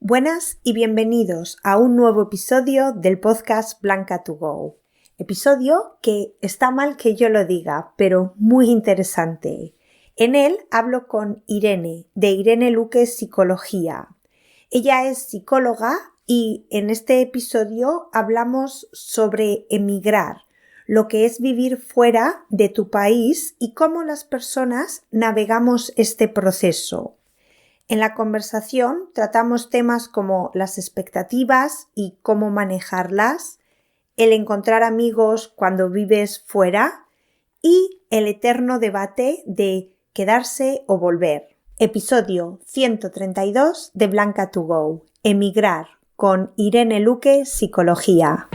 Buenas y bienvenidos a un nuevo episodio del podcast Blanca to Go. Episodio que está mal que yo lo diga, pero muy interesante. En él hablo con Irene, de Irene Luque Psicología. Ella es psicóloga y en este episodio hablamos sobre emigrar, lo que es vivir fuera de tu país y cómo las personas navegamos este proceso. En la conversación tratamos temas como las expectativas y cómo manejarlas, el encontrar amigos cuando vives fuera y el eterno debate de quedarse o volver. Episodio 132 de Blanca to Go. Emigrar con Irene Luque Psicología.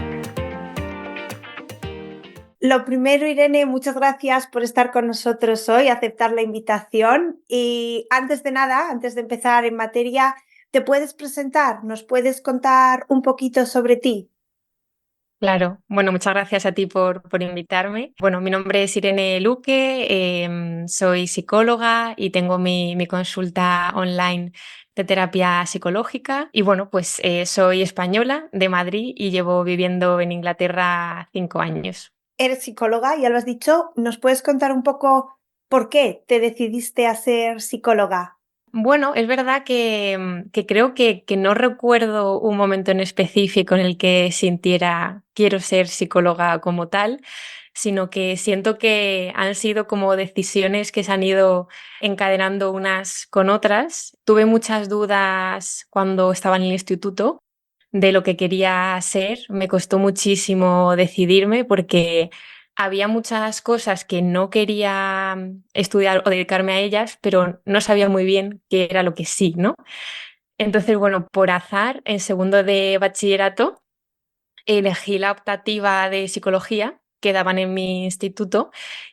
Lo primero, Irene, muchas gracias por estar con nosotros hoy, aceptar la invitación. Y antes de nada, antes de empezar en materia, ¿te puedes presentar? ¿Nos puedes contar un poquito sobre ti? Claro, bueno, muchas gracias a ti por invitarme. Bueno, mi nombre es Irene Luque, soy psicóloga y tengo mi consulta online de terapia psicológica. Y bueno, pues soy española de Madrid y llevo viviendo en Inglaterra 5 años. Eres psicóloga, ya lo has dicho. ¿Nos puedes contar un poco por qué te decidiste a ser psicóloga? Bueno, es verdad que creo que no recuerdo un momento en específico en el que sintiera quiero ser psicóloga como tal, sino que siento que han sido como decisiones que se han ido encadenando unas con otras. Tuve muchas dudas cuando estaba en el instituto de lo que quería ser. Me costó muchísimo decidirme porque había muchas cosas que no quería estudiar o dedicarme a ellas, pero no sabía muy bien qué era lo que sí, ¿no? Entonces, bueno, por azar, en segundo de bachillerato, elegí la optativa de psicología que daban en mi instituto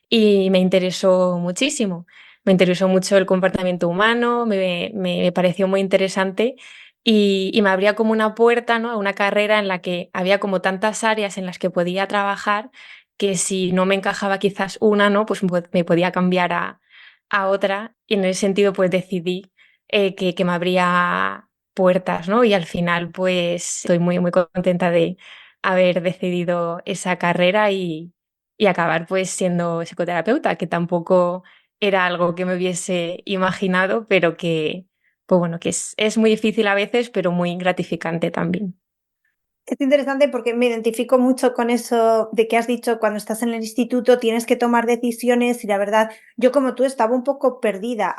y me interesó muchísimo. Me interesó mucho el comportamiento humano, me pareció muy interesante y me abría como una puerta, ¿no?, a una carrera en la que había como tantas áreas en las que podía trabajar que si no me encajaba quizás una, ¿no?, pues me podía cambiar a otra y en ese sentido pues decidí que me abría puertas, ¿no? Y al final pues estoy muy, muy contenta de haber decidido esa carrera y acabar pues siendo psicoterapeuta, que tampoco era algo que me hubiese imaginado, pero que, pues bueno, que es muy difícil a veces, pero muy gratificante también. Es interesante porque me identifico mucho con eso de que has dicho cuando estás en el instituto tienes que tomar decisiones y la verdad, yo como tú estaba un poco perdida.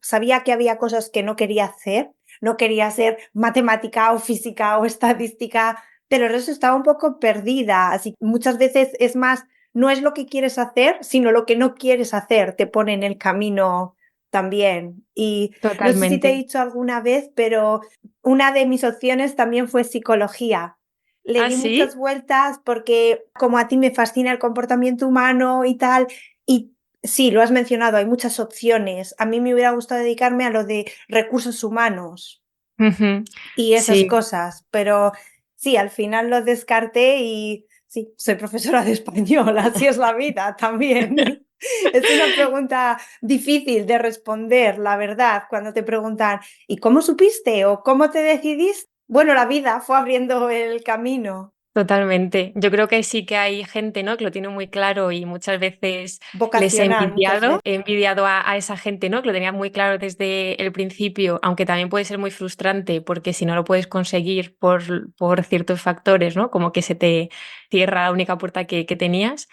Sabía que había cosas que no quería hacer, no quería ser matemática o física o estadística, pero el resto estaba un poco perdida. Así que muchas veces es más, no es lo que quieres hacer, sino lo que no quieres hacer, te pone en el camino también. Y no sé si te he Totalmente. dicho alguna vez, pero una de mis opciones también fue psicología. Le ¿Ah, di muchas sí? vueltas porque como a ti me fascina el comportamiento humano y tal, y sí, lo has mencionado, hay muchas opciones. A mí me hubiera gustado dedicarme a lo de recursos humanos Ujú. y esas Sí, cosas, pero sí, al final lo descarté y sí, soy profesora de español, así es la vida también. Es una pregunta difícil de responder, la verdad, cuando te preguntan, ¿y cómo supiste o cómo te decidiste? Bueno, la vida fue abriendo el camino. totalmente. Yo creo que sí que hay gente, ¿no?, que lo tiene muy claro y muchas veces les Vocacional muchas veces. he envidiado a esa gente, ¿no?, que lo tenía muy claro desde el principio, aunque también puede ser muy frustrante porque si no lo puedes conseguir por ciertos factores, ¿no?, como que se te cierra la única puerta que tenías,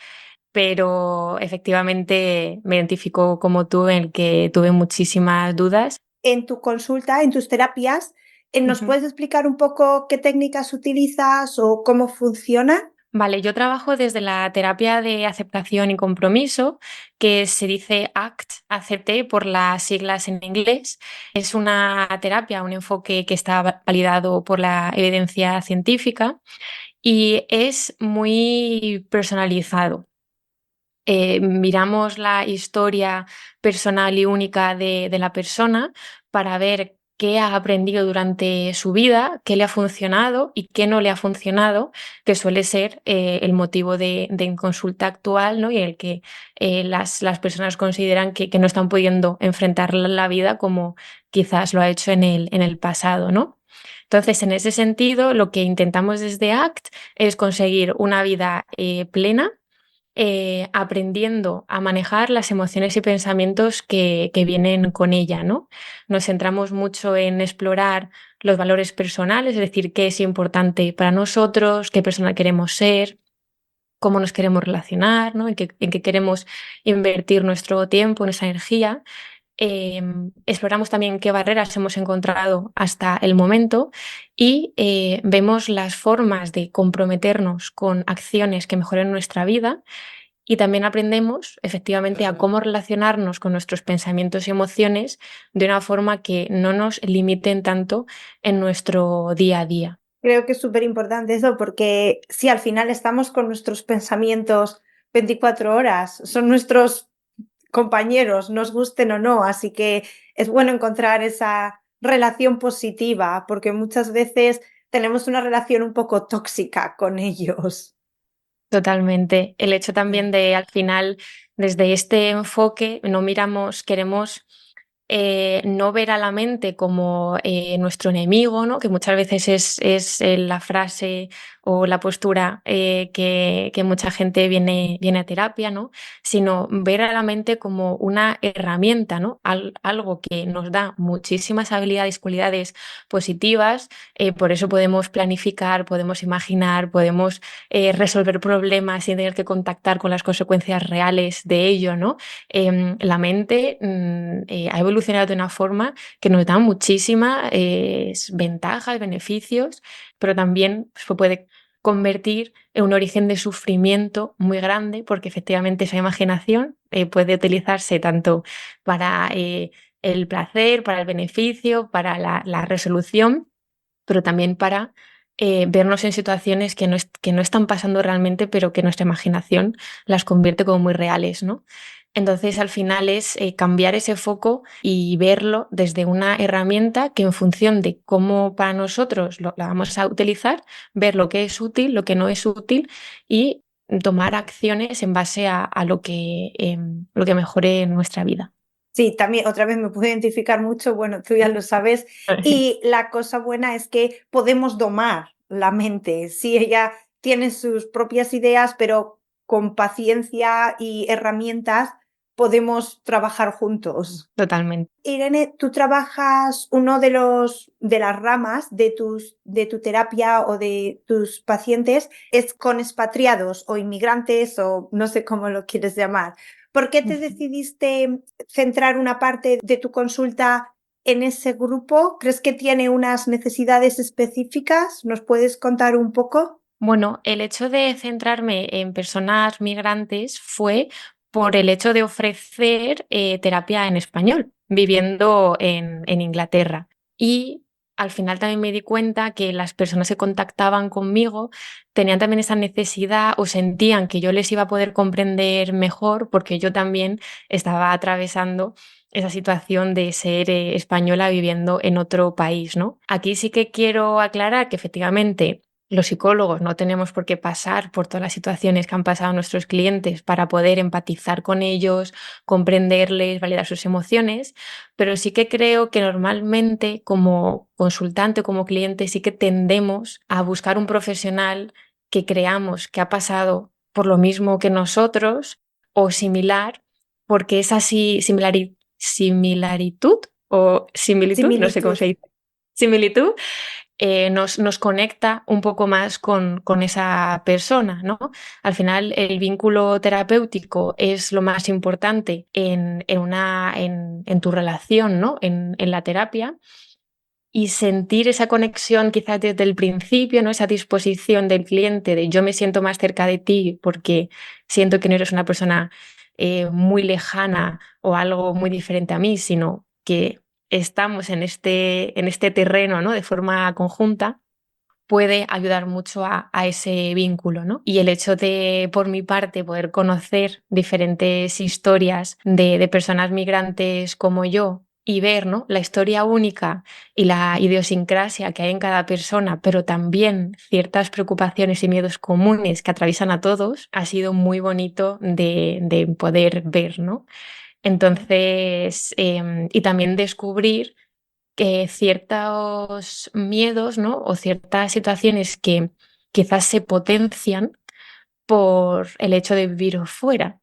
pero efectivamente me identifico como tú en el que tuve muchísimas dudas. En tu consulta, en tus terapias, ¿nos puedes explicar un poco qué técnicas utilizas o cómo funciona? Vale, yo trabajo desde la terapia de aceptación y compromiso, que se dice ACT por las siglas en inglés. Es una terapia, un enfoque que está validado por la evidencia científica y es muy personalizado. Miramos la historia personal y única de la persona para ver qué ha aprendido durante su vida, qué le ha funcionado y qué no le ha funcionado, que suele ser el motivo de consulta actual, ¿no? Y el que las personas consideran que no están pudiendo enfrentar la vida como quizás lo ha hecho en el pasado, ¿no? Entonces, en ese sentido, lo que intentamos desde ACT es conseguir una vida plena, aprendiendo a manejar las emociones y pensamientos que vienen con ella, ¿no? Nos centramos mucho en explorar los valores personales, es decir, qué es importante para nosotros, qué persona queremos ser, cómo nos queremos relacionar, ¿no? En qué queremos invertir nuestro tiempo, nuestra energía. Exploramos también qué barreras hemos encontrado hasta el momento y vemos las formas de comprometernos con acciones que mejoren nuestra vida y también aprendemos efectivamente a cómo relacionarnos con nuestros pensamientos y emociones de una forma que no nos limiten tanto en nuestro día a día. Creo que es súper importante eso porque si al final estamos con nuestros pensamientos 24 horas, son nuestros compañeros, nos gusten o no, así que es bueno encontrar esa relación positiva porque muchas veces tenemos una relación un poco tóxica con ellos. Totalmente. El hecho también Sí. de, al final, desde este enfoque, no miramos, queremos no ver a la mente como nuestro enemigo, ¿no? Que muchas veces es la frase o la postura que mucha gente viene a terapia, ¿no? Sino ver a la mente como una herramienta, ¿no? Algo que nos da muchísimas habilidades, cualidades positivas, por eso podemos planificar, podemos imaginar, podemos resolver problemas sin tener que contactar con las consecuencias reales de ello, ¿no? La mente ha evolucionado de una forma que nos da muchísimas ventajas, beneficios, pero también se puede convertir en un origen de sufrimiento muy grande, porque efectivamente esa imaginación puede utilizarse tanto para el placer, para el beneficio, para la resolución, pero también para vernos en situaciones que no están pasando realmente, pero que nuestra imaginación las convierte como muy reales, ¿no? Entonces, al final es cambiar ese foco y verlo desde una herramienta que en función de cómo para nosotros la vamos a utilizar, ver lo que es útil, lo que no es útil y tomar acciones en base a lo que mejore nuestra vida. Sí, también otra vez me puedo identificar mucho, bueno, tú ya lo sabes, y la cosa buena es que podemos domar la mente. Sí, ella tiene sus propias ideas, pero con paciencia y herramientas podemos trabajar juntos. Totalmente. Irene, tú trabajas uno de los de las ramas de tu terapia o de tus pacientes es con expatriados o inmigrantes o no sé cómo lo quieres llamar. ¿Por qué te decidiste centrar una parte de tu consulta en ese grupo? ¿Crees que tiene unas necesidades específicas? ¿Nos puedes contar un poco? Bueno, el hecho de centrarme en personas migrantes fue por el hecho de ofrecer terapia en español, viviendo en Inglaterra. Y al final también me di cuenta que las personas que contactaban conmigo tenían también esa necesidad o sentían que yo les iba a poder comprender mejor porque yo también estaba atravesando esa situación de ser española viviendo en otro país, ¿no? Aquí sí que quiero aclarar que efectivamente los psicólogos no tenemos por qué pasar por todas las situaciones que han pasado nuestros clientes para poder empatizar con ellos, comprenderles, validar sus emociones, pero sí que creo que normalmente como consultante o como cliente sí que tendemos a buscar un profesional que creamos que ha pasado por lo mismo que nosotros o similar, porque es así similaritud o similitud, no sé cómo Similitud. se dice, similitud nos conecta un poco más con esa persona, ¿no? Al final, el vínculo terapéutico es lo más importante en tu relación, ¿no? En la terapia. Y sentir esa conexión quizás desde el principio, ¿no? Esa disposición del cliente de yo me siento más cerca de ti porque siento que no eres una persona muy lejana o algo muy diferente a mí, sino que estamos en este terreno, ¿no? De forma conjunta, puede ayudar mucho a ese vínculo, ¿no? Y el hecho de, por mi parte, poder conocer diferentes historias de personas migrantes como yo y ver, ¿no? La historia única y la idiosincrasia que hay en cada persona, pero también ciertas preocupaciones y miedos comunes que atraviesan a todos, ha sido muy bonito de poder ver, ¿no? Entonces, y también descubrir ciertos miedos, ¿no? O ciertas situaciones que quizás se potencian por el hecho de vivir fuera,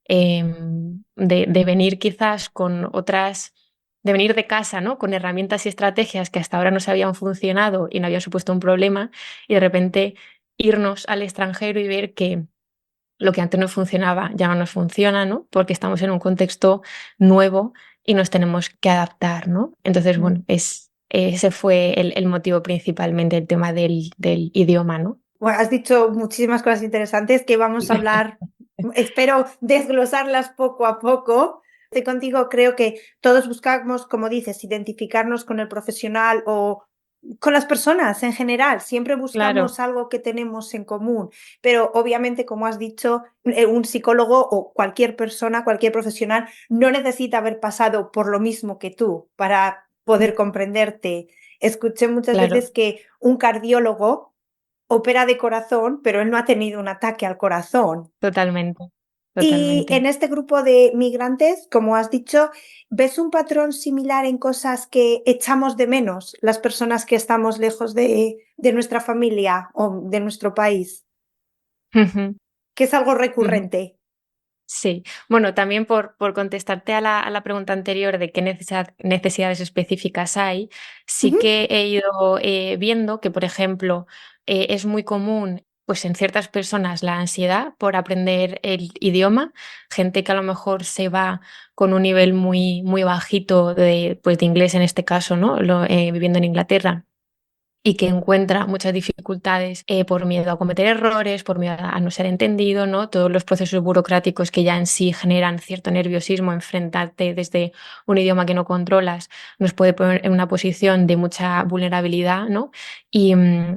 de venir quizás con otras, de venir de casa, ¿no? Con herramientas y estrategias que hasta ahora nos habían funcionado y no había supuesto un problema, y de repente irnos al extranjero y ver que lo que antes no funcionaba ya no nos funciona, ¿no? Porque estamos en un contexto nuevo y nos tenemos que adaptar, ¿no? Entonces, bueno, ese fue el motivo principalmente, el tema del idioma, ¿no? Bueno, has dicho muchísimas cosas interesantes que vamos a hablar, espero desglosarlas poco a poco. Estoy contigo, creo que todos buscamos, como dices, identificarnos con el profesional o con las personas en general. Siempre Claro, buscamos algo que tenemos en común, pero obviamente, como has dicho, un psicólogo o cualquier persona, cualquier profesional, no necesita haber pasado por lo mismo que tú para poder comprenderte. Escuché muchas claro, veces que un cardiólogo opera de corazón, pero él no ha tenido un ataque al corazón. totalmente, Y totalmente. en este grupo de migrantes, como has dicho, ¿ves un patrón similar en cosas que echamos de menos las personas que estamos lejos de nuestra familia o de nuestro país? Ujú, Que es algo ujú. recurrente. Sí, bueno, también por contestarte a la pregunta anterior de qué necesidades específicas hay, sí Ujú. que he ido viendo que, por ejemplo, es muy común pues en ciertas personas la ansiedad por aprender el idioma, gente que a lo mejor se va con un nivel muy, muy bajito pues de inglés en este caso, ¿no? Viviendo en Inglaterra y que encuentra muchas dificultades por miedo a cometer errores, por miedo a no ser entendido, ¿no? Todos los procesos burocráticos que ya en sí generan cierto nerviosismo, enfrentarte desde un idioma que no controlas, nos puede poner en una posición de mucha vulnerabilidad, ¿no? Y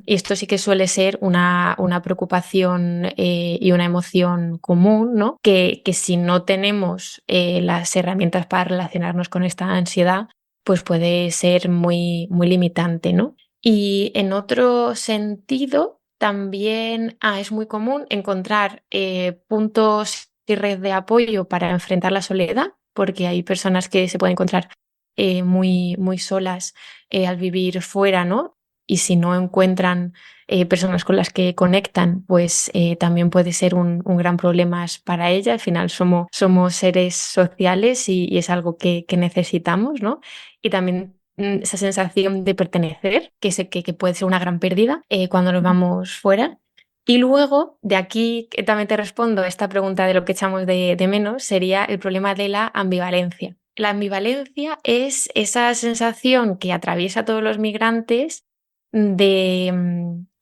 esto sí que suele ser una preocupación y una emoción común, ¿no? Que si no tenemos las herramientas para relacionarnos con esta ansiedad, pues puede ser muy, muy limitante, ¿no? Y en otro sentido, también es muy común encontrar puntos y red de apoyo para enfrentar la soledad, porque hay personas que se pueden encontrar muy, muy solas al vivir fuera, ¿no? Y si no encuentran personas con las que conectan, pues también puede ser un gran problema para ella. Al final somos seres sociales y es algo que necesitamos, ¿no? Y también esa sensación de pertenecer, que puede ser una gran pérdida cuando nos vamos fuera. Y luego, de aquí que también te respondo a esta pregunta de lo que echamos de menos, sería el problema de la ambivalencia. La ambivalencia es esa sensación que atraviesa a todos los migrantes de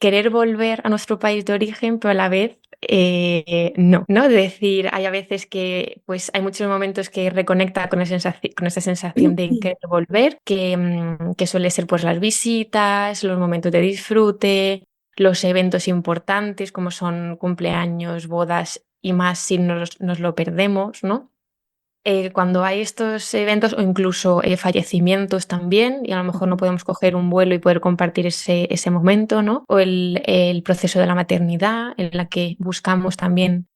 querer volver a nuestro país de origen, pero a la vez no, ¿no? De decir, hay a veces que pues hay muchos momentos que reconecta con esa sensación de querer volver, que suele ser pues las visitas, los momentos de disfrute, los eventos importantes como son cumpleaños, bodas y más si nos lo perdemos, ¿no? Cuando hay estos eventos o incluso fallecimientos también, y a lo mejor no podemos coger un vuelo y poder compartir ese momento, ¿no? O el proceso de la maternidad, en la que buscamos también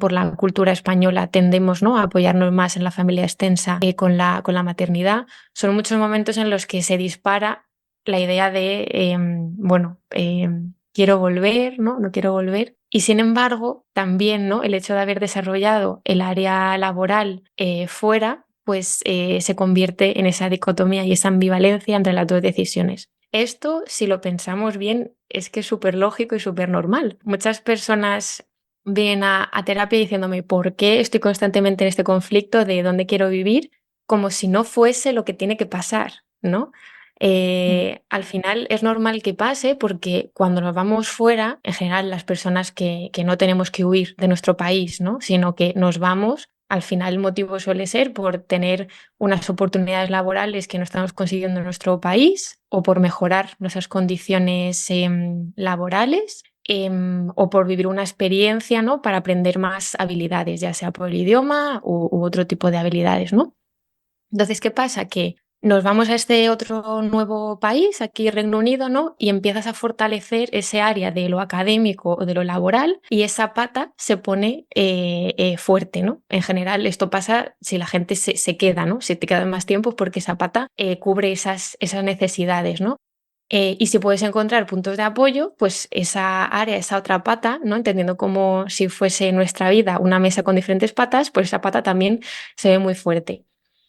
por la cultura española, tendemos, ¿no? A apoyarnos más en la familia extensa con la maternidad. Son muchos momentos en los que se dispara la idea de, bueno, quiero volver, ¿no? No quiero volver. Y sin embargo, también, ¿no? El hecho de haber desarrollado el área laboral fuera, pues se convierte en esa dicotomía y esa ambivalencia entre las dos decisiones. Esto, si lo pensamos bien, es que es súper lógico y súper normal. Muchas personas vienen a terapia diciéndome por qué estoy constantemente en este conflicto de dónde quiero vivir, como si no fuese lo que tiene que pasar, ¿no? Al final es normal que pase porque cuando nos vamos fuera, en general las personas que no tenemos que huir de nuestro país, ¿no? Sino que nos vamos, al final el motivo suele ser por tener unas oportunidades laborales que no estamos consiguiendo en nuestro país o por mejorar nuestras condiciones laborales. O por vivir una experiencia, ¿no? Para aprender más habilidades, ya sea por el idioma u otro tipo de habilidades, ¿no? Entonces, ¿qué pasa? Que nos vamos a este otro nuevo país, aquí Reino Unido, ¿no? Y empiezas a fortalecer ese área de lo académico o de lo laboral y esa pata se pone fuerte, ¿no? En general esto pasa si la gente se queda, ¿no? Si te quedas más tiempo porque esa pata cubre esas necesidades, ¿no? Y si puedes encontrar puntos de apoyo, pues esa área, esa otra pata, ¿no? Entendiendo como si fuese nuestra vida una mesa con diferentes patas, pues esa pata también se ve muy fuerte.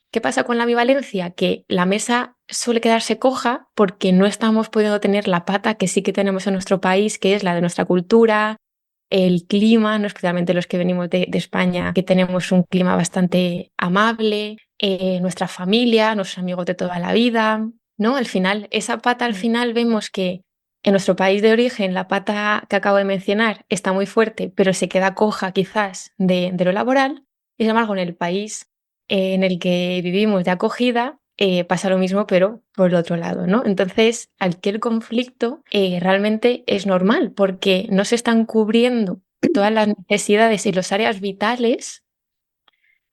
¿Qué pasa con la ambivalencia? Que la mesa suele quedarse coja porque no estamos pudiendo tener la pata que sí que tenemos en nuestro país, que es la de nuestra cultura, el clima, ¿no? Especialmente los que venimos de España, que tenemos un clima bastante amable, nuestra familia, nuestros amigos de toda la vida, ¿no? Al final, esa pata al final vemos que en nuestro país de origen la pata que acabo de mencionar está muy fuerte, pero se queda coja quizás de lo laboral, y sin embargo en el país en el que vivimos de acogida, pasa lo mismo, pero por el otro lado, ¿no? Entonces, aquel conflicto realmente es normal porque no se están cubriendo todas las necesidades y las áreas vitales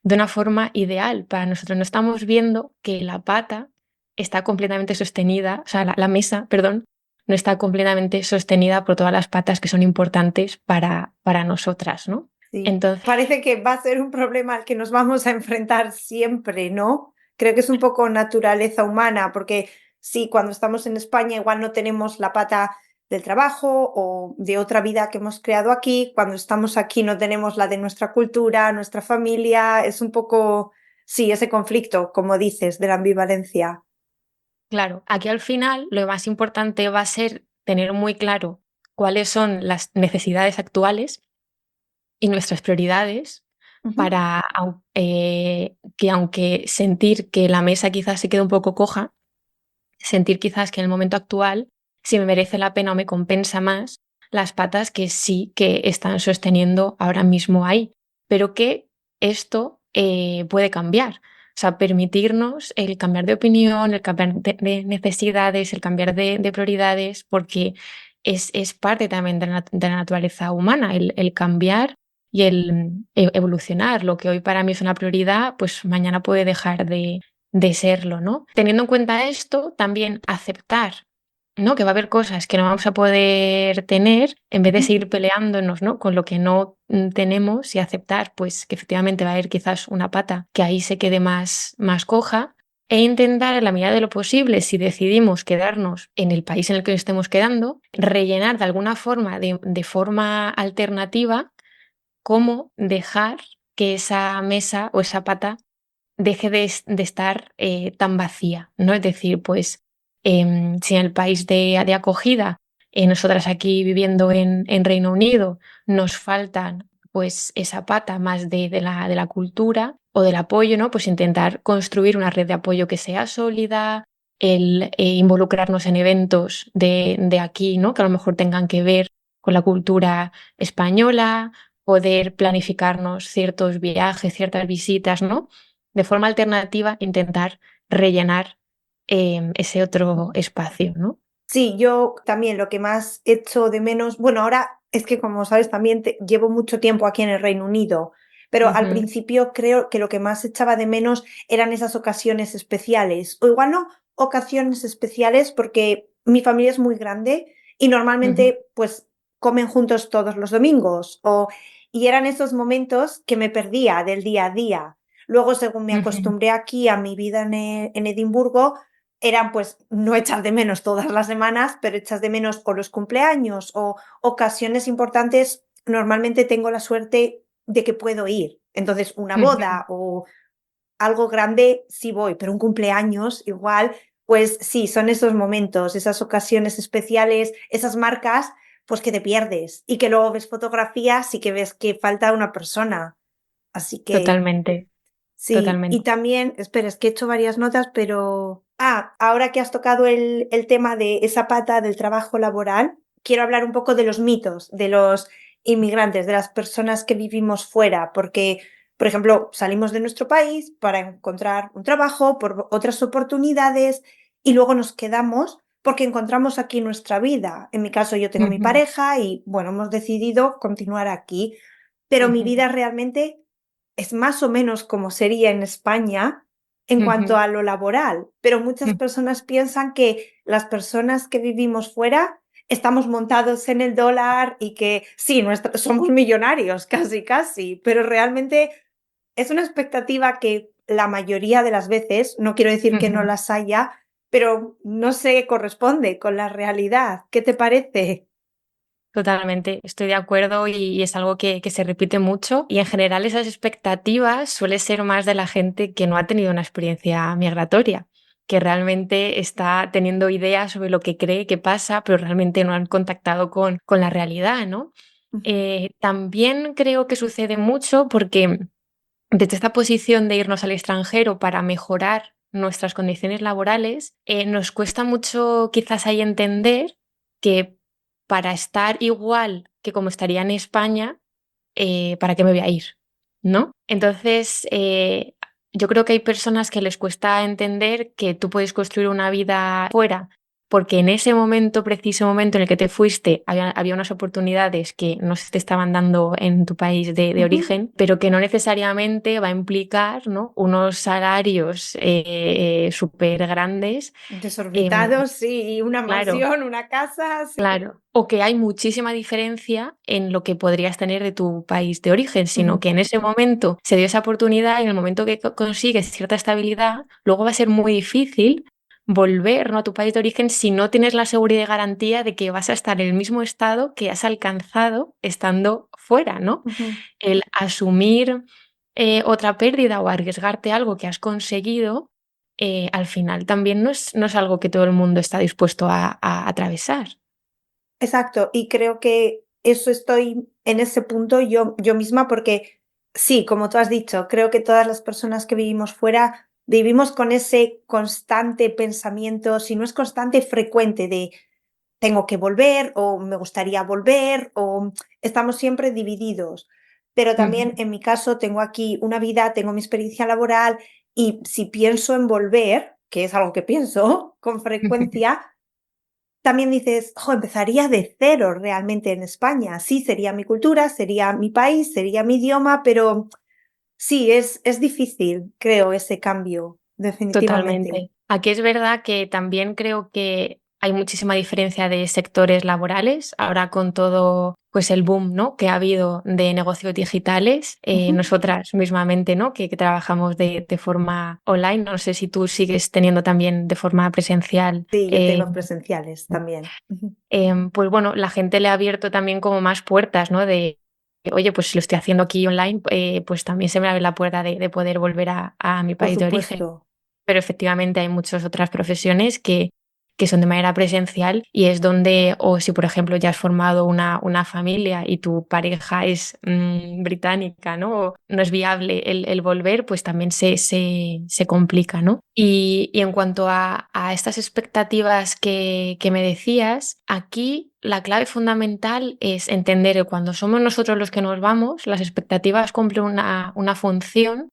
de una forma ideal para nosotros. No estamos viendo que la pata está completamente sostenida, o sea, la mesa, perdón, no está completamente sostenida por todas las patas que son importantes para nosotras, ¿no? Sí, Entonces, parece que va a ser un problema al que nos vamos a enfrentar siempre, ¿no? Creo que es un poco naturaleza humana, porque sí, cuando estamos en España igual no tenemos la pata del trabajo o de otra vida que hemos creado aquí, cuando estamos aquí no tenemos la de nuestra cultura, nuestra familia, es un poco, sí, ese conflicto, como dices, de la ambivalencia. claro, aquí al final lo más importante va a ser tener muy claro cuáles son las necesidades actuales y nuestras prioridades Ujú. para que aunque sentir que la mesa quizás se queda un poco coja, sentir quizás que en el momento actual si me merece la pena o me compensa más las patas que sí que están sosteniendo ahora mismo ahí, pero que esto puede cambiar. O sea, permitirnos el cambiar de opinión, el cambiar de necesidades, el cambiar de prioridades, porque es parte también de la naturaleza humana, el cambiar y el evolucionar. Lo que hoy para mí es una prioridad, pues mañana puede dejar de serlo, ¿no? Teniendo en cuenta esto, también aceptar, ¿no? Que va a haber cosas que no vamos a poder tener en vez de seguir peleándonos, ¿no? Con lo que no tenemos y aceptar, pues que efectivamente va a haber quizás una pata que ahí se quede más coja e intentar en la medida de lo posible, si decidimos quedarnos en el país en el que nos estemos quedando, rellenar de alguna forma, de forma alternativa, cómo dejar que esa mesa o esa pata deje de estar tan vacía, ¿no? Es decir, pues si en el país de acogida, nosotras aquí viviendo en Reino Unido, nos faltan pues esa pata más de la cultura o del apoyo, ¿no? Pues intentar construir una red de apoyo que sea sólida, el involucrarnos en eventos de aquí, ¿no? Que a lo mejor tengan que ver con la cultura española, poder planificarnos ciertos viajes, ciertas visitas, ¿no? De forma alternativa intentar rellenar ese otro espacio, ¿no? Sí, yo también lo que más echo de menos, bueno, ahora es que como sabes también llevo mucho tiempo aquí en el Reino Unido, pero al Ujú, principio creo que lo que más echaba de menos eran esas ocasiones especiales, o igual no ocasiones especiales porque mi familia es muy grande y ujú, normalmente pues comen juntos todos los domingos, y eran esos momentos que me perdía del día a día. Luego, según me ujú, acostumbré aquí a mi vida en Edimburgo, eran pues no echas de menos todas las semanas, pero echas de menos o los cumpleaños o ocasiones importantes. Normalmente tengo la suerte de que puedo ir. Entonces, una ujú. boda o algo grande sí voy, pero un cumpleaños igual, pues sí, son esos momentos, esas ocasiones especiales, esas marcas, pues que te pierdes y que luego ves fotografías y que ves que falta una persona. Así que Totalmente, sí, y totalmente. también, espera, es que he hecho varias notas, pero... Ah, ahora que has tocado el tema de esa pata del trabajo laboral, quiero hablar un poco de los mitos, de los inmigrantes, de las personas que vivimos fuera, porque, por ejemplo, salimos de nuestro país para encontrar un trabajo, por otras oportunidades, y luego nos quedamos porque encontramos aquí nuestra vida. En mi caso, yo tengo mi Ujú, pareja y, bueno, hemos decidido continuar aquí, pero mi ujú, vida realmente es más o menos como sería en España, en cuanto Ujú, a lo laboral, pero muchas mm, personas piensan que las personas que vivimos fuera estamos montados en el dólar y que sí, somos millonarios, casi, casi, pero realmente es una expectativa que la mayoría de las veces, no quiero decir que no ujú. las haya, pero no se corresponde con la realidad. ¿Qué te parece? Totalmente, estoy de acuerdo y es algo que se repite mucho y en general esas expectativas suele ser más de la gente que no ha tenido una experiencia migratoria, que realmente está teniendo ideas sobre lo que cree que pasa, pero realmente no han contactado con la realidad, ¿no? Ujú, También creo que sucede mucho porque desde esta posición de irnos al extranjero para mejorar nuestras condiciones laborales, nos cuesta mucho quizás ahí entender que para estar igual que como estaría en España, ¿para qué me voy a ir? ¿No? Entonces, yo creo que hay personas que les cuesta entender que tú puedes construir una vida fuera, porque en ese momento, preciso momento en el que te fuiste, había unas oportunidades que no se te estaban dando en tu país de ujú. origen, pero que no necesariamente va a implicar, ¿no?, unos salarios súper grandes. Desorbitados, sí, y una Claro, mansión, una casa, sí. claro. O que hay muchísima diferencia en lo que podrías tener de tu país de origen, sino Ujú, que en ese momento se dio esa oportunidad y en el momento que consigues cierta estabilidad, luego va a ser muy difícil volver, ¿no?, a tu país de origen si no tienes la seguridad y garantía de que vas a estar en el mismo estado que has alcanzado estando fuera, ¿no? ujú. El asumir otra pérdida o arriesgarte algo que has conseguido, al final también no es algo que todo el mundo está dispuesto a atravesar. Exacto, y creo que eso estoy en ese punto yo misma, porque sí, como tú has dicho, creo que todas las personas que vivimos fuera vivimos con ese constante pensamiento, si no es constante, frecuente de tengo que volver o me gustaría volver o estamos siempre divididos. Pero Ujú. también en mi caso tengo aquí una vida, tengo mi experiencia laboral y si pienso en volver, que es algo que pienso con frecuencia, también dices: "Jo, empezaría de cero realmente en España". Sí, sería mi cultura, sería mi país, sería mi idioma, pero sí, es difícil, creo, ese cambio, definitivamente. Totalmente. Aquí es verdad que también creo que hay muchísima diferencia de sectores laborales. Ahora con todo, pues el boom, ¿no?, que ha habido de negocios digitales, Ujú. nosotras mismamente, ¿no?, que trabajamos de forma online, no sé si tú sigues teniendo también de forma presencial. Sí, yo tengo presenciales también. Ujú. Pues bueno, la gente le ha abierto también como más puertas, ¿no? De, oye, pues si lo estoy haciendo aquí online, pues también se me abre la puerta de poder volver a mi Por país de origen. supuesto. Pero efectivamente hay muchas otras profesiones que son de manera presencial y es donde, o si por ejemplo ya has formado una familia y tu pareja es británica, ¿no? O no es viable el volver, pues también se complica, ¿no? Y en cuanto a estas expectativas que me decías, aquí la clave fundamental es entender que cuando somos nosotros los que nos vamos, las expectativas cumplen una función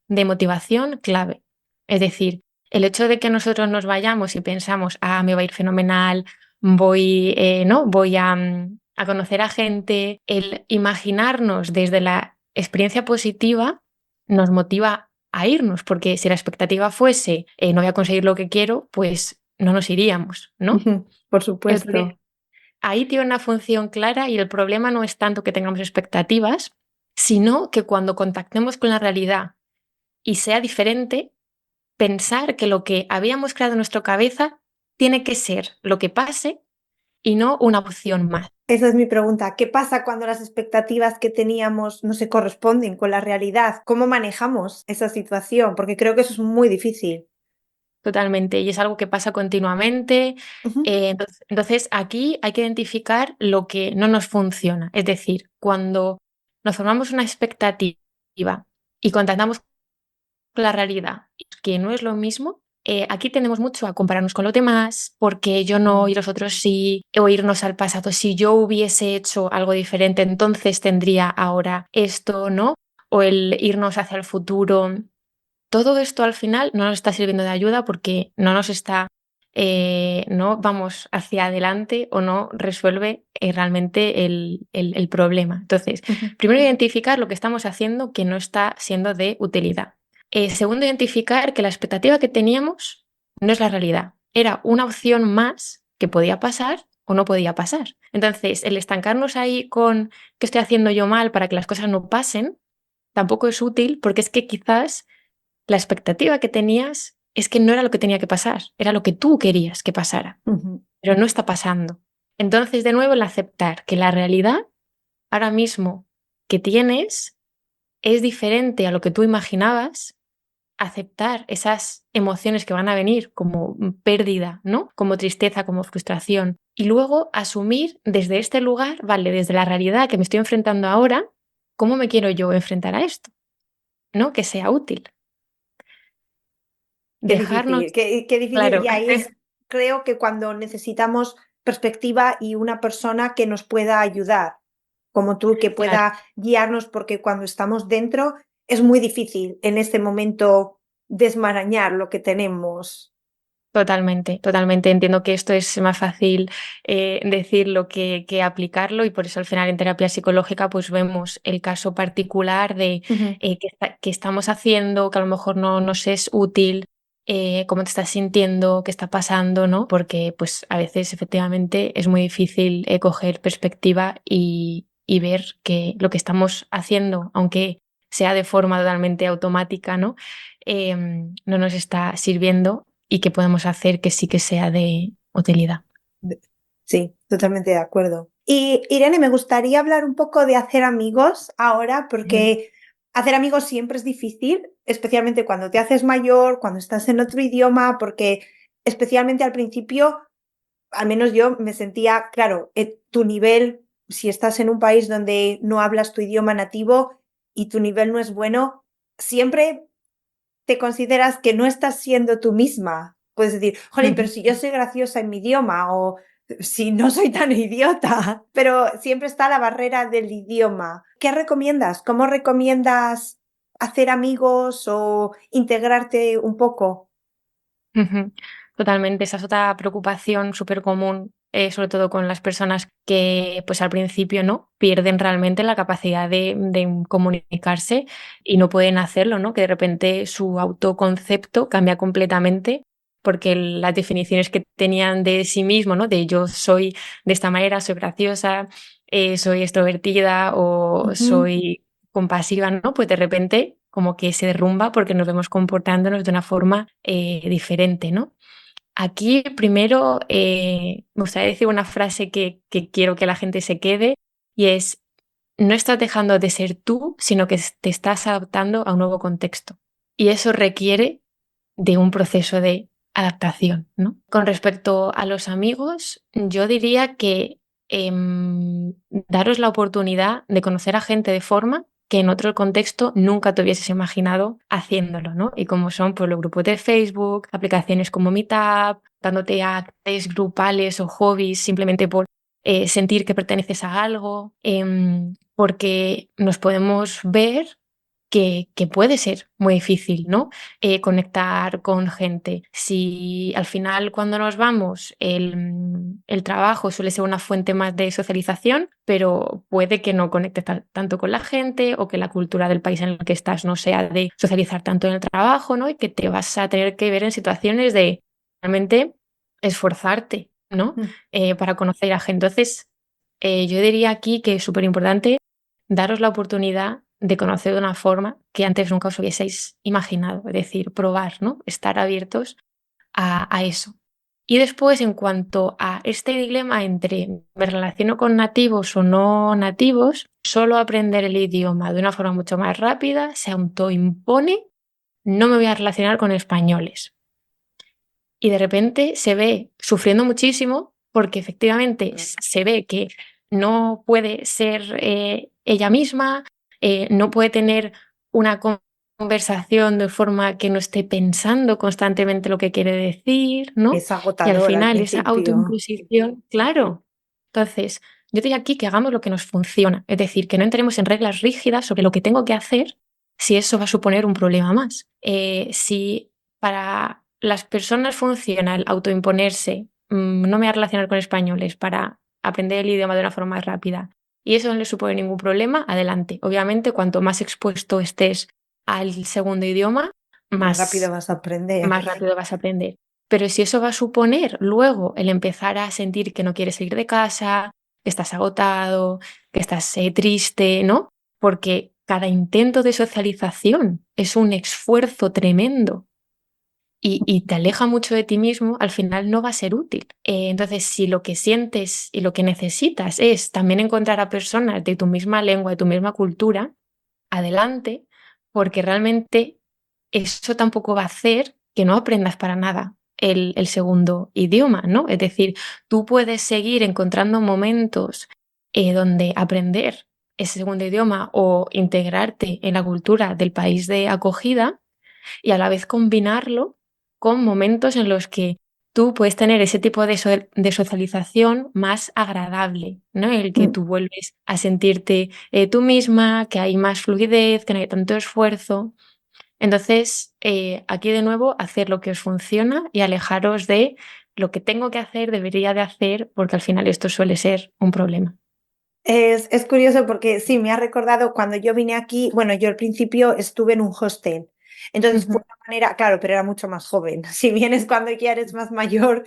de motivación clave. Es decir, el hecho de que nosotros nos vayamos y pensamos, me va a ir fenomenal, ¿no? Voy a conocer a gente, el imaginarnos desde la experiencia positiva nos motiva a irnos, porque si la expectativa fuese, no voy a conseguir lo que quiero, pues no nos iríamos, ¿no? Ujú. Por Entonces, supuesto. ahí tiene una función clara y el problema no es tanto que tengamos expectativas, sino que cuando contactemos con la realidad y sea diferente, pensar que lo que habíamos creado en nuestra cabeza tiene que ser lo que pase y no una opción más. Esa es mi pregunta. ¿Qué pasa cuando las expectativas que teníamos no se corresponden con la realidad? ¿Cómo manejamos esa situación? Porque creo que eso es muy difícil. Totalmente. Y es algo que pasa continuamente. Ujú, Entonces, aquí hay que identificar lo que no nos funciona. Es decir, cuando nos formamos una expectativa y contactamos la realidad, que no es lo mismo. Aquí tenemos mucho a compararnos con los demás, porque yo no y los otros sí, o irnos al pasado. Si yo hubiese hecho algo diferente, entonces tendría ahora esto, ¿no? O el irnos hacia el futuro. Todo esto al final no nos está sirviendo de ayuda porque no nos está, no vamos hacia adelante o no resuelve realmente el problema. Entonces, ujú. primero identificar lo que estamos haciendo que no está siendo de utilidad. Segundo, identificar que la expectativa que teníamos no es la realidad. Era una opción más que podía pasar o no podía pasar. Entonces, el estancarnos ahí con qué estoy haciendo yo mal para que las cosas no pasen, tampoco es útil, porque es que quizás la expectativa que tenías es que no era lo que tenía que pasar, era lo que tú querías que pasara, pero no está pasando. Entonces, de nuevo, el aceptar que la realidad ahora mismo que tienes es diferente a lo que tú imaginabas, aceptar esas emociones que van a venir como pérdida, ¿no? Como tristeza, como frustración. Y luego asumir desde este lugar, vale, desde la realidad que me estoy enfrentando ahora, ¿cómo me quiero yo enfrentar a esto? ¿No? Que sea útil. Dejarnos, Qué difícil. claro, Y ahí es, creo que cuando necesitamos perspectiva y una persona que nos pueda ayudar, como tú, que claro. pueda guiarnos, porque cuando estamos dentro es muy difícil en este momento desmarañar lo que tenemos. Totalmente, totalmente. Entiendo que esto es más fácil decirlo que aplicarlo y por eso al final en terapia psicológica pues vemos el caso particular de Ujú. qué estamos haciendo, que a lo mejor no nos es útil, cómo te estás sintiendo, qué está pasando, ¿no? Porque pues a veces efectivamente es muy difícil coger perspectiva y ver que lo que estamos haciendo, aunque sea de forma totalmente automática, ¿no? No nos está sirviendo y qué podemos hacer que sí que sea de utilidad. Sí, totalmente de acuerdo. Y Irene, me gustaría hablar un poco de hacer amigos ahora, Ujú. porque hacer amigos siempre es difícil, especialmente cuando te haces mayor, cuando estás en otro idioma, porque especialmente al principio, al menos yo me sentía, claro, tu nivel, si estás en un país donde no hablas tu idioma nativo y tu nivel no es bueno, siempre te consideras que no estás siendo tú misma. Puedes decir, jolín, pero si yo soy graciosa en mi idioma o si no soy tan idiota, pero siempre está la barrera del idioma. ¿Qué recomiendas? ¿Cómo recomiendas hacer amigos o integrarte un poco? Ujú. Totalmente, esa es otra preocupación súper común, sobre todo con las personas que pues al principio no pierden realmente la capacidad de comunicarse y no pueden hacerlo, ¿no? Que de repente su autoconcepto cambia completamente porque las definiciones que tenían de sí mismo, ¿no? De yo soy de esta manera, soy graciosa, soy extrovertida o Ujú. soy compasiva, ¿no? Pues de repente como que se derrumba porque nos vemos comportándonos de una forma diferente, ¿no? Aquí primero me gustaría decir una frase que quiero que la gente se quede y es, no estás dejando de ser tú, sino que te estás adaptando a un nuevo contexto. Y eso requiere de un proceso de adaptación, ¿no? Con respecto a los amigos, yo diría que daros la oportunidad de conocer a gente de forma que en otro contexto nunca te hubieses imaginado haciéndolo, ¿no? Y como son pues, los grupos de Facebook, aplicaciones como Meetup, dándote actividades grupales o hobbies simplemente por sentir que perteneces a algo, porque nos podemos ver que puede ser muy difícil, ¿no? Conectar con gente. Si al final cuando nos vamos el trabajo suele ser una fuente más de socialización, pero puede que no conectes tanto con la gente o que la cultura del país en el que estás no sea de socializar tanto en el trabajo, ¿no? Y que te vas a tener que ver en situaciones de realmente esforzarte, ¿no? Mm. Para conocer a gente. Entonces, yo diría aquí que es súper importante daros la oportunidad de conocer de una forma que antes nunca os hubieseis imaginado, es decir, probar, ¿no? Estar abiertos a eso. Y después, en cuanto a este dilema entre me relaciono con nativos o no nativos, solo aprender el idioma de una forma mucho más rápida se autoimpone, no me voy a relacionar con españoles. Y de repente se ve sufriendo muchísimo porque efectivamente se ve que no puede ser ella misma, no puede tener una conversación de forma que no esté pensando constantemente lo que quiere decir, ¿no? Es Y al agotador al final esa principio. autoimposición, claro. Entonces, yo diría aquí que hagamos lo que nos funciona, es decir, que no entremos en reglas rígidas sobre lo que tengo que hacer si eso va a suponer un problema más. Si para las personas funciona el autoimponerse, no me voy a relacionar con españoles para aprender el idioma de una forma más rápida y eso no le supone ningún problema, adelante. Obviamente, cuanto más expuesto estés al segundo idioma, Más rápido más, vas a aprender. más rápido vas a aprender. Pero si eso va a suponer luego el empezar a sentir que no quieres salir de casa, que estás agotado, que estás triste, ¿no? Porque cada intento de socialización es un esfuerzo tremendo y te aleja mucho de ti mismo, al final no va a ser útil. Entonces, si lo que sientes y lo que necesitas es también encontrar a personas de tu misma lengua, de tu misma cultura, adelante, porque realmente eso tampoco va a hacer que no aprendas para nada el segundo idioma, ¿no? Es decir, tú puedes seguir encontrando momentos donde aprender ese segundo idioma o integrarte en la cultura del país de acogida y a la vez combinarlo con momentos en los que tú puedes tener ese tipo de socialización más agradable, ¿no? El que Mm. tú vuelves a sentirte tú misma, que hay más fluidez, que no hay tanto esfuerzo. Entonces, aquí de nuevo, hacer lo que os funciona y alejaros de lo que tengo que hacer, debería de hacer, porque al final esto suele ser un problema. Es curioso porque sí, me ha recordado cuando yo vine aquí, bueno, yo al principio estuve en un hostel, entonces fue Ujú, una manera, claro, pero era mucho más joven. Si vienes cuando ya eres más mayor,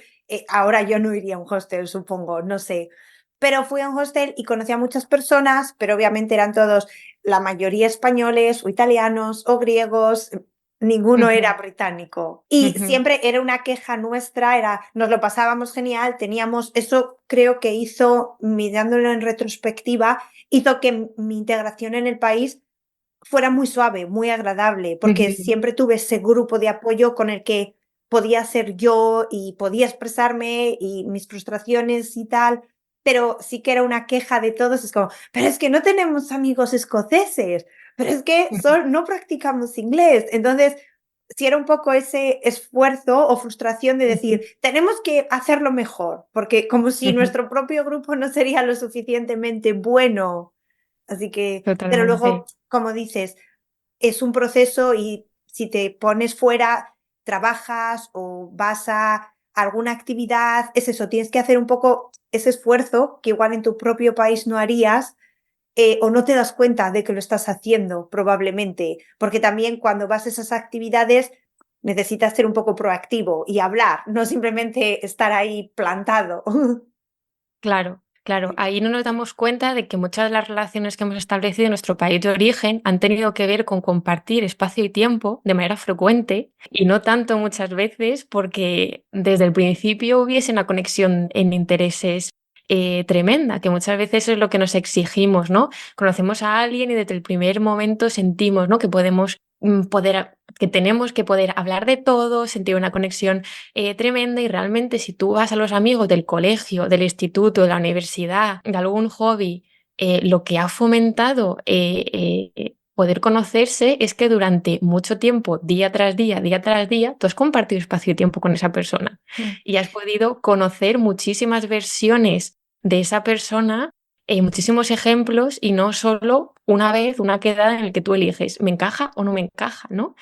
ahora yo no iría a un hostel, supongo, no sé. Pero fui a un hostel y conocí a muchas personas, pero obviamente eran todos, la mayoría españoles o italianos o griegos, ninguno era ujú, británico. Y ujú, siempre era una queja nuestra, era, nos lo pasábamos genial, teníamos, eso creo que hizo, mirándolo en retrospectiva, hizo que mi integración en el país fuera muy suave, muy agradable, porque ujú, siempre tuve ese grupo de apoyo con el que podía ser yo y podía expresarme y mis frustraciones y tal, pero sí que era una queja de todos, es como, pero es que no tenemos amigos escoceses, pero es que ujú, no practicamos inglés, entonces si era un poco ese esfuerzo o frustración de decir, ujú, tenemos que hacerlo mejor, porque como si ujú. nuestro propio grupo no sería lo suficientemente bueno. Así que, pero luego, Totalmente. como dices, es un proceso y si te pones fuera, trabajas o vas a alguna actividad, es eso, tienes que hacer un poco ese esfuerzo que igual en tu propio país no harías o no te das cuenta de que lo estás haciendo, probablemente, porque también cuando vas a esas actividades necesitas ser un poco proactivo y hablar, no simplemente estar ahí plantado. Claro, claro. Ahí no nos damos cuenta de que muchas de las relaciones que hemos establecido en nuestro país de origen han tenido que ver con compartir espacio y tiempo de manera frecuente y no tanto muchas veces porque desde el principio hubiese una conexión en intereses tremenda, que muchas veces es lo que nos exigimos, ¿no? Conocemos a alguien y desde el primer momento sentimos, ¿no? Que podemos que tenemos que poder hablar de todo, sentir una conexión tremenda y realmente si tú vas a los amigos del colegio, del instituto, de la universidad, de algún hobby, lo que ha fomentado poder conocerse es que durante mucho tiempo, día tras día, tú has compartido espacio y tiempo con esa persona y has podido conocer muchísimas versiones de esa persona, muchísimos ejemplos y no solo una vez, una quedada en el que tú eliges, ¿me encaja o no me encaja? ¿No?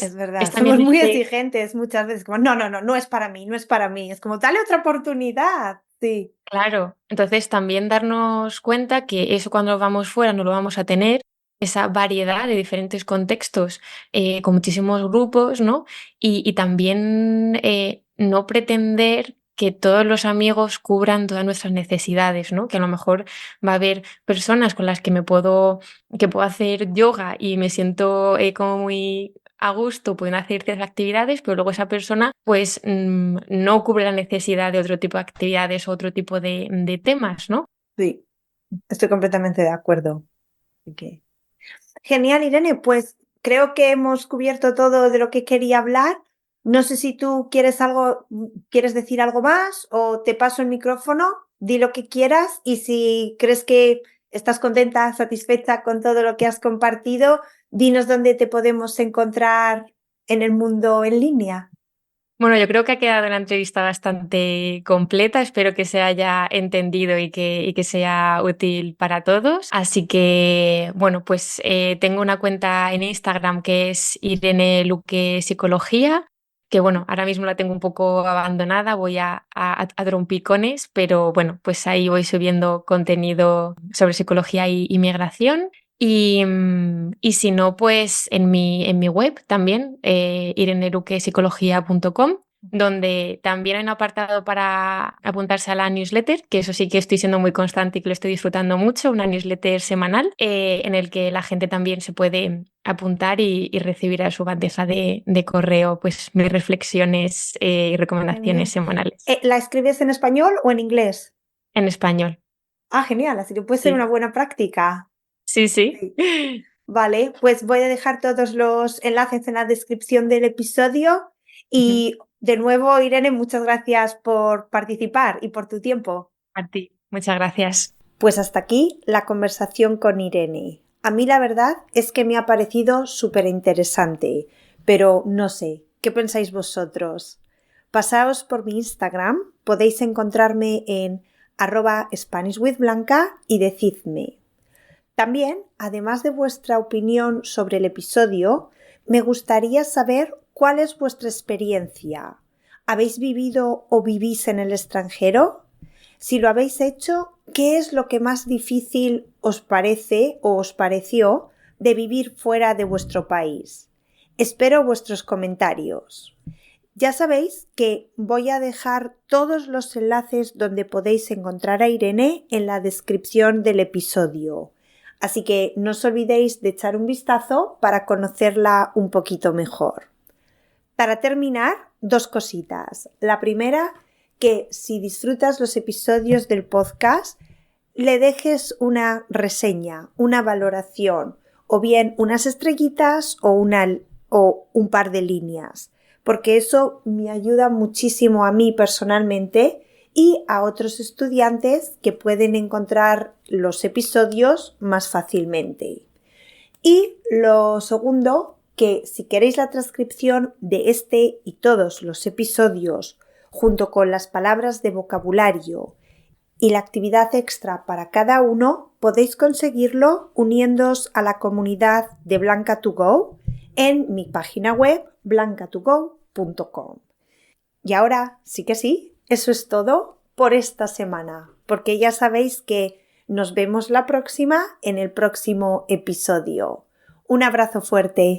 Es Entonces, es verdad, somos también muy este, exigentes muchas veces, como, no, no, no, no es para mí, no es para mí. Es como, dale otra oportunidad. Sí, claro, entonces también darnos cuenta que eso cuando vamos fuera no lo vamos a tener, esa variedad de diferentes contextos con muchísimos grupos, ¿no? Y también no pretender que todos los amigos cubran todas nuestras necesidades, ¿no? Que a lo mejor va a haber personas con las que puedo hacer yoga y me siento como muy a gusto, pueden hacer ciertas actividades, pero luego esa persona pues no cubre la necesidad de otro tipo de actividades o otro tipo de temas, ¿no? sí, estoy completamente de acuerdo. Así que, genial, Irene, pues creo que hemos cubierto todo de lo que quería hablar. No sé si tú quieres algo, quieres decir algo más o te paso el micrófono, di lo que quieras y si crees que estás contenta, satisfecha con todo lo que has compartido, dinos dónde te podemos encontrar en el mundo en línea. Bueno, yo creo que ha quedado una entrevista bastante completa. Espero que se haya entendido y que sea útil para todos. Así que, bueno, pues tengo una cuenta en Instagram que es Irene Luque Psicología, que bueno, ahora mismo la tengo un poco abandonada, voy a trompicones, pero bueno, pues ahí voy subiendo contenido sobre psicología y migración. Y si no, pues en mi web también, ireneruquepsicología.com, donde también hay un apartado para apuntarse a la newsletter, que eso sí que estoy siendo muy constante y que lo estoy disfrutando mucho, una newsletter semanal, en el que la gente también se puede apuntar y recibir a su bandeja de correo pues mis reflexiones y recomendaciones Genial. semanales ¿La escribes en español o en inglés? en español. Ah, genial, así que puede ser una Sí, buena práctica. sí, sí. Sí. Vale, pues voy a dejar todos los enlaces en la descripción del episodio Ujú. y de nuevo, Irene, muchas gracias por participar y por tu tiempo. A ti, muchas gracias. Pues hasta aquí la conversación con Irene. A mí la verdad es que me ha parecido súper interesante, pero no sé, ¿qué pensáis vosotros? Pasaos por mi Instagram, podéis encontrarme en @SpanishWithBlanca y decidme. También, además de vuestra opinión sobre el episodio, me gustaría saber cuál es vuestra experiencia. ¿Habéis vivido o vivís en el extranjero? Si lo habéis hecho, ¿qué es lo que más difícil os parece o os pareció de vivir fuera de vuestro país? Espero vuestros comentarios. Ya sabéis que voy a dejar todos los enlaces donde podéis encontrar a Irene en la descripción del episodio. Así que no os olvidéis de echar un vistazo para conocerla un poquito mejor. Para terminar, dos cositas. La primera, que si disfrutas los episodios del podcast, le dejes una reseña, una valoración, o bien unas estrellitas o un par de líneas, porque eso me ayuda muchísimo a mí personalmente y a otros estudiantes que pueden encontrar los episodios más fácilmente. Y lo segundo, que si queréis la transcripción de este y todos los episodios, junto con las palabras de vocabulario y la actividad extra para cada uno, podéis conseguirlo uniéndoos a la comunidad de Blanca2Go en mi página web blanca2go.com. Y ahora sí que sí, eso es todo por esta semana, porque ya sabéis que nos vemos la próxima en el próximo episodio. Un abrazo fuerte.